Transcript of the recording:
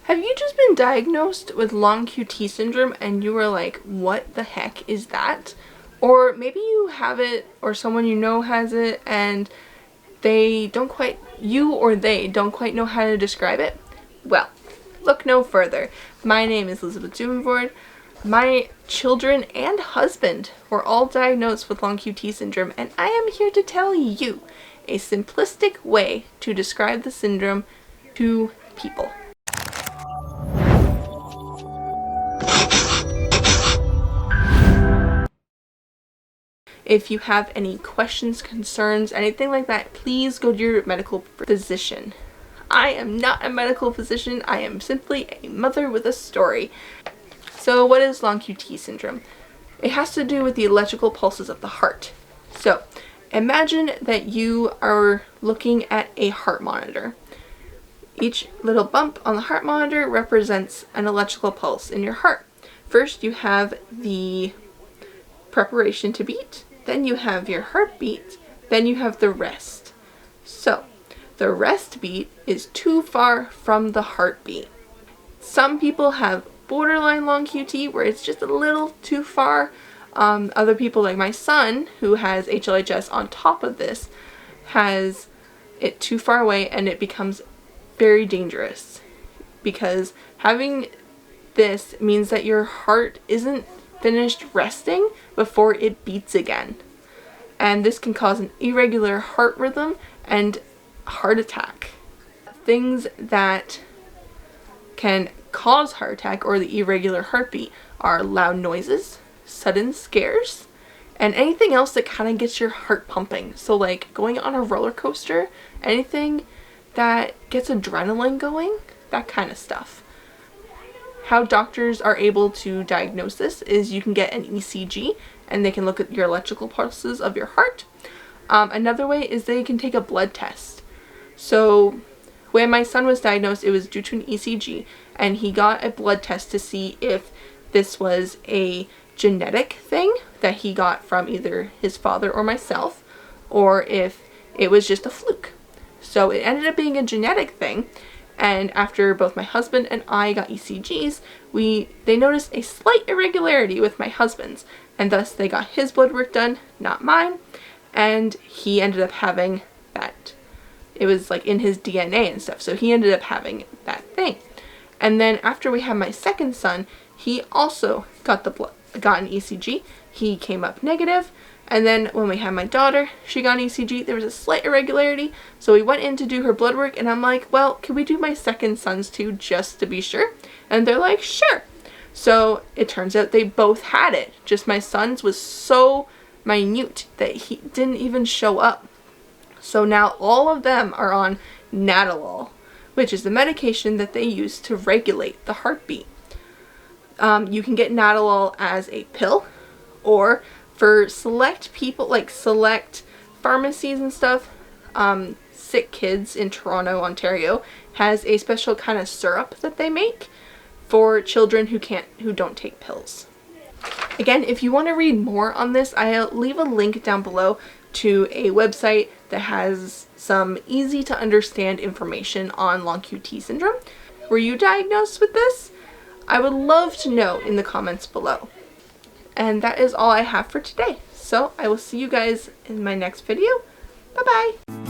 Have you just been diagnosed with long QT syndrome and you were like, what the heck is that? Or maybe you have it, or someone you know has it, and they don't quite know how to describe it? Well, look no further. My name is Elizabeth Zumenvord. My children and husband were all diagnosed with long QT syndrome, and I am here to tell you a simplistic way to describe the syndrome to people. If you have any questions, concerns, anything like that, please go to your medical physician. I am not a medical physician. I am simply a mother with a story. So what is long QT syndrome? It has to do with the electrical pulses of the heart. So imagine that you are looking at a heart monitor. Each little bump on the heart monitor represents an electrical pulse in your heart. First you have the preparation to beat, then you have your heartbeat, then you have the rest. So the rest beat is too far from the heartbeat. Some people have borderline long QT where it's just a little too far. Other people, like my son, who has HLHS on top of this, has it too far away, and it becomes very dangerous because having this means that your heart isn't finished resting before it beats again, and this can cause an irregular heart rhythm and heart attack. Things that can cause heart attack or the irregular heartbeat are loud noises, sudden scares, and anything else that kind of gets your heart pumping. So like going on a roller coaster, anything that gets adrenaline going, that kind of stuff. How doctors are able to diagnose this is you can get an ECG and they can look at your electrical pulses of your heart. Another way is they can take a blood test. So when my son was diagnosed, it was due to an ECG, and he got a blood test to see if this was a genetic thing that he got from either his father or myself, or if it was just a fluke. So it ended up being a genetic thing. And after both my husband and I got ECGs, they noticed a slight irregularity with my husband's, and thus they got his blood work done, not mine, and he ended up having that. It was like in his DNA and stuff, so he ended up having that thing. And then after we had my second son, he also got an ECG. He came up negative. And then when we had my daughter, she got an ECG. There was a slight irregularity, so we went in to do her blood work, and I'm like, well, can we do my second son's too, just to be sure? And they're like, sure. So it turns out they both had it. Just my son's was so minute that he didn't even show up. So now all of them are on Nadolol, which is the medication that they use to regulate the heartbeat. You can get Nadolol as a pill, or for select people, like select pharmacies and stuff. Sick Kids in Toronto, Ontario has a special kind of syrup that they make for children who don't take pills. Again, if you want to read more on this, I'll leave a link down below to a website that has some easy to understand information on long QT syndrome. Were you diagnosed with this? I would love to know in the comments below. And that is all I have for today. So I will see you guys in my next video. Bye bye!